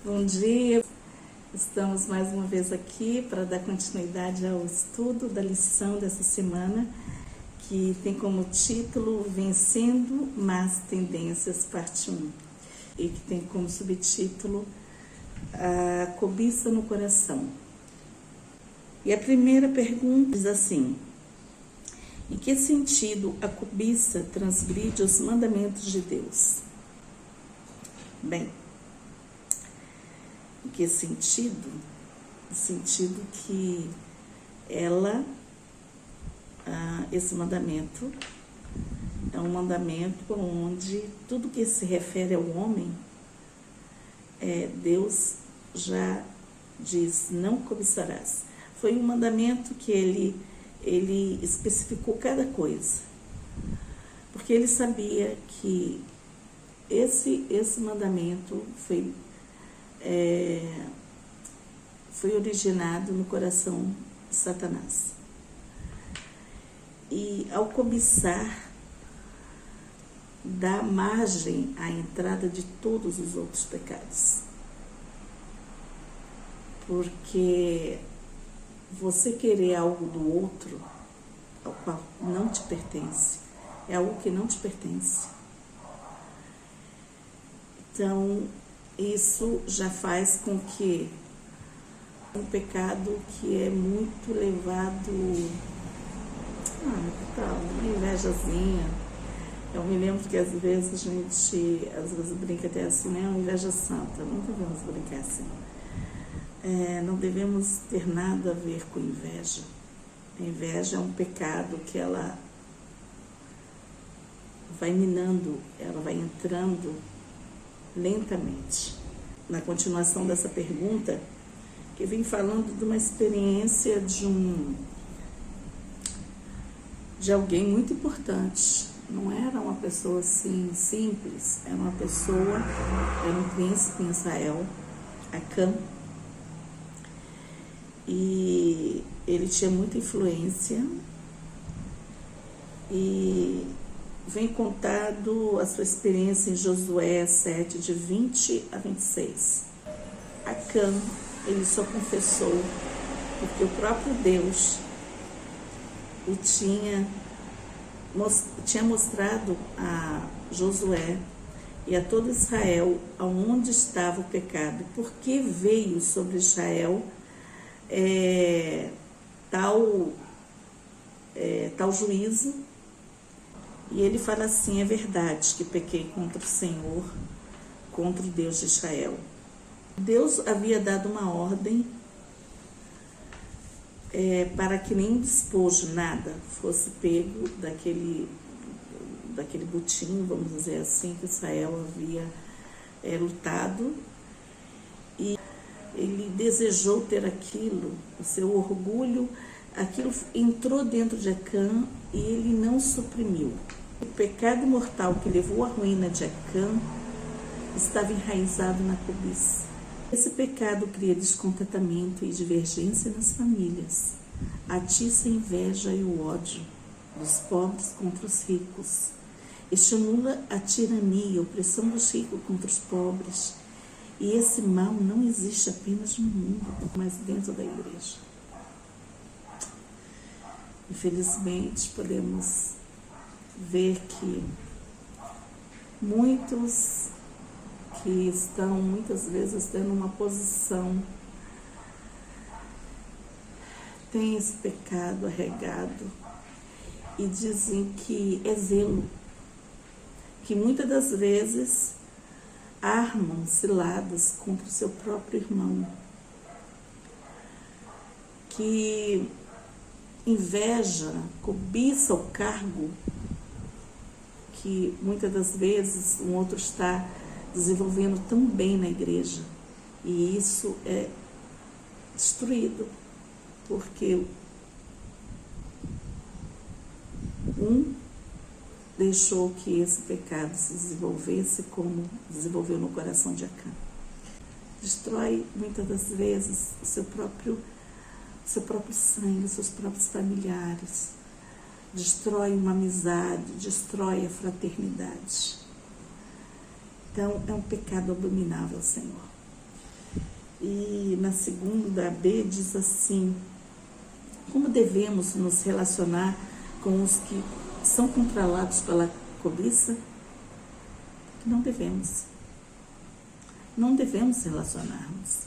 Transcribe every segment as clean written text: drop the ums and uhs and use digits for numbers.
Bom dia, estamos mais uma vez aqui para dar continuidade ao estudo da lição dessa semana, que tem como título Vencendo Más Tendências, parte 1, e que tem como subtítulo A Cobiça no Coração. E a primeira pergunta diz assim: em que sentido a cobiça transgride os mandamentos de Deus? Bem, em que sentido? No sentido que esse mandamento é um mandamento onde tudo que se refere ao homem, Deus já diz, não cobiçarás. Foi um mandamento que ele especificou cada coisa, porque ele sabia que esse mandamento foi originado no coração de Satanás. E ao cobiçar, dá margem à entrada de todos os outros pecados. Porque você querer algo do outro, ao qual não te pertence, é algo que não te pertence. Então, isso já faz com que um pecado que é muito levado uma invejazinha. Eu me lembro que às vezes a gente brinca até assim, né? Uma inveja santa. Não devemos brincar assim. Não devemos ter nada a ver com inveja. A inveja é um pecado que ela vai minando, ela vai entrando lentamente. Na continuação dessa pergunta, que vem falando de uma experiência de alguém muito importante. Não era uma pessoa assim simples, era um príncipe em Israel, Acã, e ele tinha muita influência, e vem contado a sua experiência em Josué 7, de 20 a 26. Acã, ele só confessou porque o próprio Deus o tinha mostrado a Josué e a todo Israel aonde estava o pecado, porque veio sobre Israel tal juízo. E ele fala assim: é verdade que pequei contra o Senhor, contra o Deus de Israel. Deus havia dado uma ordem para que nem despojo, nada, fosse pego daquele butim, vamos dizer assim, que Israel havia lutado. E ele desejou ter aquilo, o seu orgulho, aquilo entrou dentro de Acã e ele não suprimiu. O pecado mortal que levou à ruína de Acã estava enraizado na cobiça. Esse pecado cria descontentamento e divergência nas famílias, atiça a inveja e o ódio dos pobres contra os ricos, estimula a tirania e a opressão dos ricos contra os pobres. E esse mal não existe apenas no mundo, mas dentro da igreja. Infelizmente, podemos ver que muitos que estão muitas vezes tendo uma posição têm esse pecado arraigado e dizem que é zelo, que muitas das vezes armam ciladas contra o seu próprio irmão, que inveja, cobiça o cargo que muitas das vezes um outro está desenvolvendo tão bem na igreja, e isso é destruído, porque um deixou que esse pecado se desenvolvesse como desenvolveu no coração de Acã. Destrói muitas das vezes o seu próprio sangue, os seus próprios familiares, destrói uma amizade, destrói a fraternidade. Então, é um pecado abominável, Senhor. E na segunda B diz assim: como devemos nos relacionar com os que são controlados pela cobiça? Não devemos. Não devemos relacionarmos.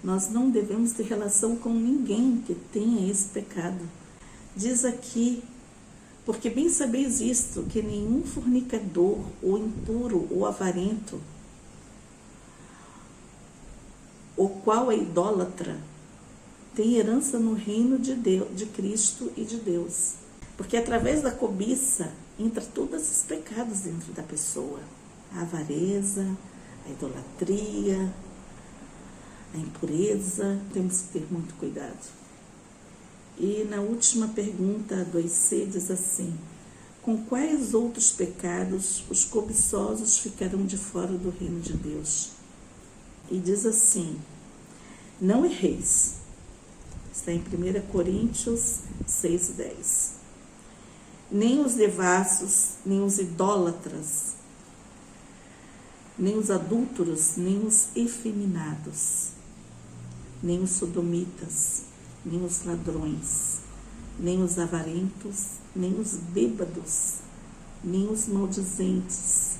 Nós não devemos ter relação com ninguém que tenha esse pecado. Diz aqui: porque bem sabeis isto, que nenhum fornicador, ou impuro, ou avarento, o qual é idólatra, tem herança no reino de Deus, de Cristo e de Deus. Porque através da cobiça entra todos esses pecados dentro da pessoa: a avareza, a idolatria, a impureza. Temos que ter muito cuidado. E na última pergunta, 2C, diz assim: com quais outros pecados os cobiçosos ficarão de fora do reino de Deus? E diz assim: não erreis. Está em 1 Coríntios 6:10. Nem os devassos, nem os idólatras, nem os adúlteros, nem os efeminados, nem os sodomitas, nem os ladrões, nem os avarentos, nem os bêbados, nem os maldizentes,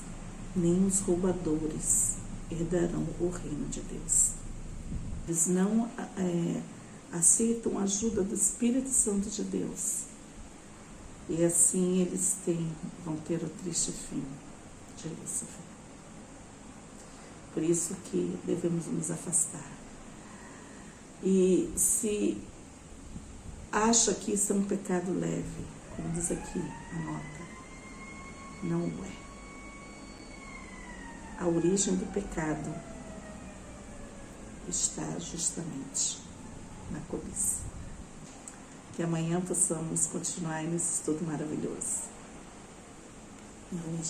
nem os roubadores herdarão o reino de Deus. Eles não aceitam a ajuda do Espírito Santo de Deus. E assim eles vão ter o triste fim de Lúcifer. Por isso que devemos nos afastar. E se acha que isso é um pecado leve, como diz aqui a nota, não é. A origem do pecado está justamente na cobiça. Que amanhã possamos continuar nesse estudo maravilhoso. Bom dia.